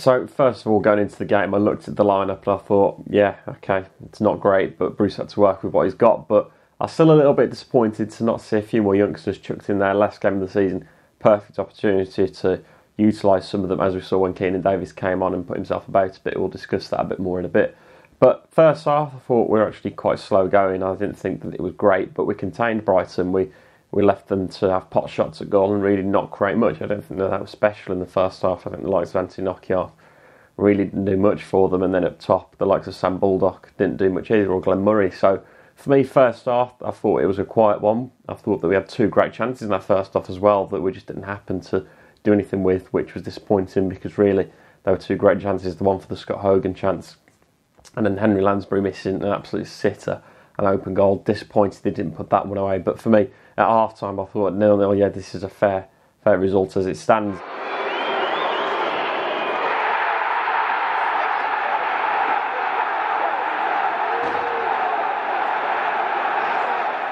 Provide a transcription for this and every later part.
So first of all, going into the game, I looked at the lineup and I thought, yeah, okay, it's not great, but Bruce had to work with what he's got. But I'm still a little bit disappointed to not see a few more youngsters chucked in there. Last game of the season, perfect opportunity to utilise some of them, as we saw when Keenan Davis came on and put himself about a bit. We'll discuss that a bit more in a bit. But first half, I thought we were actually quite slow going. I didn't think that it was great, but we contained Brighton. We left them to have pot shots at goal and really not create much. I don't think that was special in the first half. I think the likes of Anthony Nokia really didn't do much for them. And then up top, the likes of Sam Baldock didn't do much either, or Glenn Murray. So for me, first half, I thought it was a quiet one. I thought that we had two great chances in that first half as well that we just didn't happen to do anything with, which was disappointing because really there were two great chances. The one for the Scott Hogan chance and then Henry Lansbury missing an absolute sitter, an open goal. Disappointed they didn't put that one away. But for me, at half time, I thought 0-0, yeah, this is a fair result as it stands.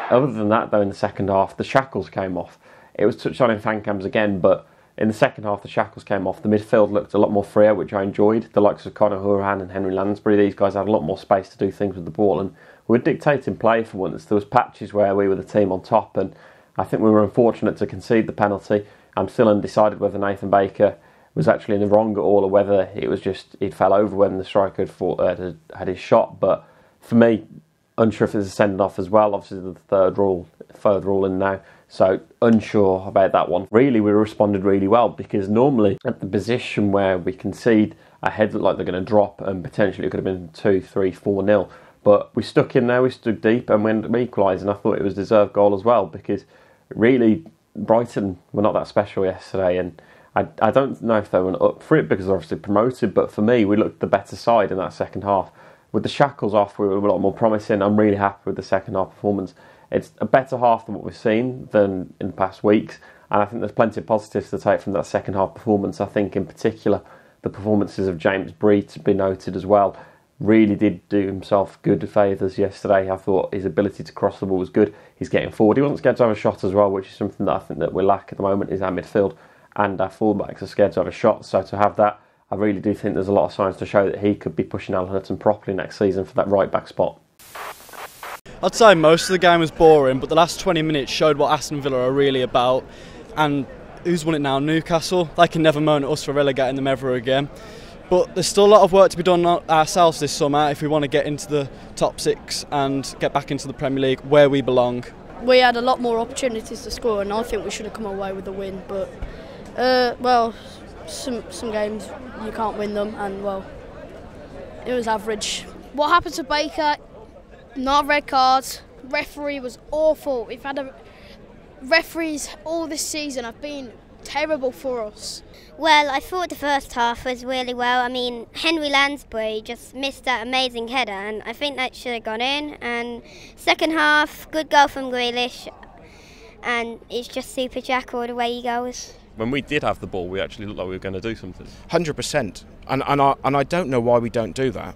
Other than that, though, in the second half, the shackles came off. It was touched on in fan cams again, but in the second half, the shackles came off. The midfield looked a lot more freer, which I enjoyed. The likes of Conor Hourihane and Henry Lansbury, these guys had a lot more space to do things with the ball, and we were dictating play for once. There was patches where we were the team on top, and I think we were unfortunate to concede the penalty. I'm still undecided whether Nathan Baker was actually in the wrong at all or whether it was just he fell over when the striker had his shot. But for me, unsure if it's a send-off as well. Obviously, the third rule in now. So unsure about that one. Really, we responded really well because normally at the position where we concede, our heads look like they're going to drop and potentially it could have been 2, 3, 4-0. But we stuck in there, we stood deep and we ended up equalising. I thought it was a deserved goal as well because really Brighton were not that special yesterday, and I don't know if they were up for it because they're obviously promoted, but for me we looked the better side in that second half. With the shackles off, we were a lot more promising. I'm really happy with the second half performance. It's a better half than what we've seen than in the past weeks, and I think there's plenty of positives to take from that second half performance. I think in particular the performances of James Bree to be noted as well. Really did do himself good favours yesterday. I thought his ability to cross the ball was good. He's getting forward. He wasn't scared to have a shot as well, which is something that I think that we lack at the moment, is our midfield and our fullbacks are scared to have a shot. So to have that, I really do think there's a lot of signs to show that he could be pushing Alan Hutton properly next season for that right back spot. I'd say most of the game was boring, but the last 20 minutes showed what Aston Villa are really about. And who's won it now? Newcastle. They can never moan at us for relegating them ever again. But there's still a lot of work to be done ourselves this summer if we want to get into the top 6 and get back into the Premier League where we belong. We had a lot more opportunities to score and I think we should have come away with a win. But, some games you can't win them and, well, it was average. What happened to Baker? Not a red card. Referee was awful. We've had referees all this season have been terrible for us. Well, I thought the first half was really well. I mean, Henry Lansbury just missed that amazing header and I think that should have gone in. And second half, good goal from Grealish and it's just Super Jack all the way he goes. When we did have the ball, we actually looked like we were going to do something. 100%. And I don't know why we don't do that.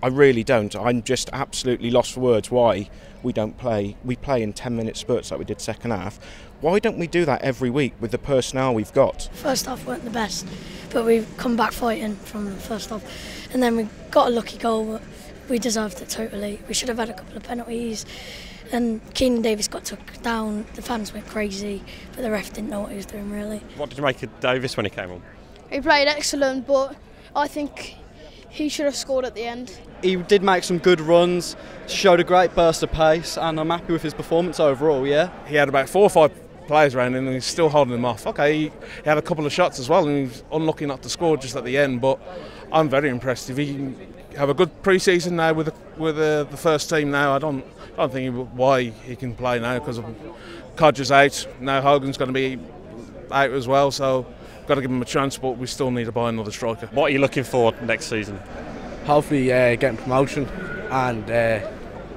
I really don't. I'm just absolutely lost for words why we don't play. We play in 10-minute spurts like we did second half. Why don't we do that every week with the personnel we've got? First half weren't the best, but we've come back fighting from the first half. And then we got a lucky goal, but we deserved it totally. We should have had a couple of penalties. And Keenan Davis got took down, the fans went crazy, but the ref didn't know what he was doing really. What did you make of Davis when he came on? He played excellent, but I think he should have scored at the end. He did make some good runs, showed a great burst of pace, and I'm happy with his performance overall, yeah. He had about 4 or 5 players around him and he's still holding them off. Okay, he had a couple of shots as well and he was unlucky not to score just at the end, but I'm very impressed. If he can have a good pre-season now with the first team now, I don't think why he can play now because Codger's out. Now Hogan's going to be out as well, so got to give him a chance, but we still need to buy another striker. What are you looking for next season? Hopefully getting promotion and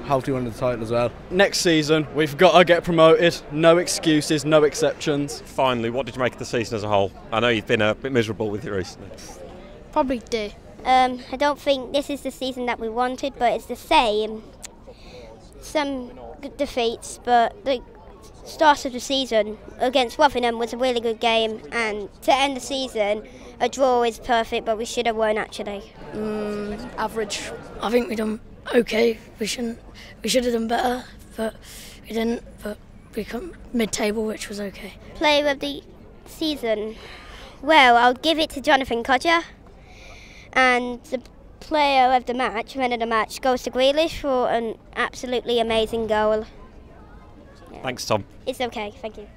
hopefully winning the title as well. Next season we've got to get promoted, no excuses, no exceptions. Finally, what did you make of the season as a whole? I know you've been a bit miserable with it recently. Probably D. I don't think this is the season that we wanted, but it's the same. Some good defeats, but start of the season against Rotherham was a really good game, and to end the season, a draw is perfect, but we should have won actually. Average. I think we done okay. We should have done better, but we didn't. But we come mid-table, which was okay. Player of the season. Well, I'll give it to Jonathan Codger, and the player of the match, man of the match, goes to Grealish for an absolutely amazing goal. Yeah. Thanks, Tom. It's okay, thank you.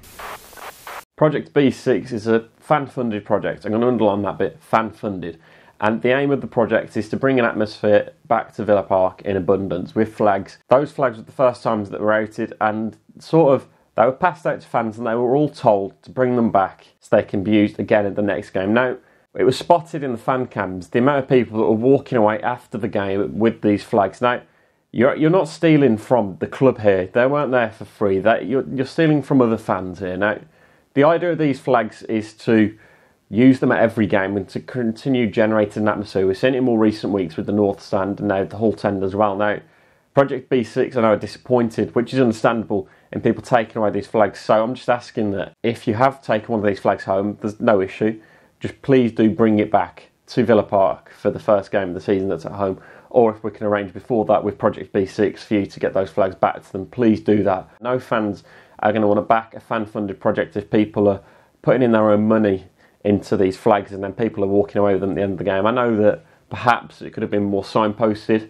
Project B6 is a fan-funded project. I'm going to underline that bit, fan-funded. And the aim of the project is to bring an atmosphere back to Villa Park in abundance with flags. Those flags were the first times that were outed, and they were passed out to fans, and they were all told to bring them back so they can be used again at the next game. Now, it was spotted in the fan cams, the amount of people that were walking away after the game with these flags. Now, you're not stealing from the club here. They weren't there for free. You're stealing from other fans here. Now, the idea of these flags is to use them at every game and to continue generating an atmosphere. We've seen it in more recent weeks with the North Stand and now the Hull Tend as well. Now, Project B6, I know, are disappointed, which is understandable, in people taking away these flags. So I'm just asking that if you have taken one of these flags home, there's no issue. Just please do bring it back to Villa Park for the first game of the season that's at home. Or if we can arrange before that with Project B6 for you to get those flags back to them, please do that. No fans are going to want to back a fan-funded project if people are putting in their own money into these flags and then people are walking away with them at the end of the game. I know that perhaps it could have been more signposted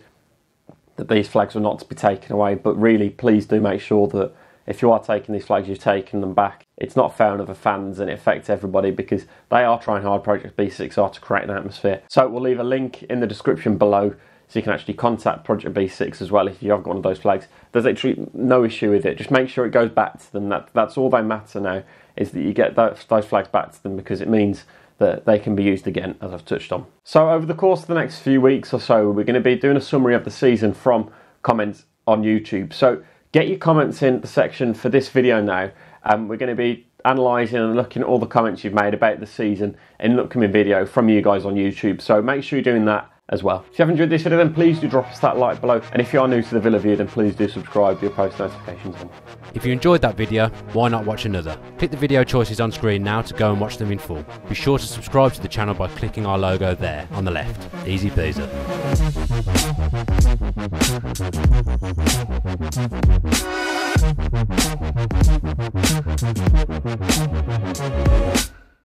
that these flags were not to be taken away, but really please do make sure that if you are taking these flags, you've taken them back. It's not fair on other fans and it affects everybody because they are trying hard, Project B6 are, to create an atmosphere. So we'll leave a link in the description below so you can actually contact Project B6 as well if you have got one of those flags. There's actually no issue with it. Just make sure it goes back to them. That's all they matter now, is that you get those flags back to them, because it means that they can be used again, as I've touched on. So over the course of the next few weeks or so, we're going to be doing a summary of the season from comments on YouTube. So get your comments in the section for this video now. We're going to be analysing and looking at all the comments you've made about the season in an upcoming video from you guys on YouTube. So make sure you're doing that as well. If you have enjoyed this video, then please do drop us that like below. And if you are new to the Villa View, then please do subscribe, your post notifications on. If you enjoyed that video, why not watch another? Click the video choices on screen now to go and watch them in full. Be sure to subscribe to the channel by clicking our logo there on the left. Easy peasy.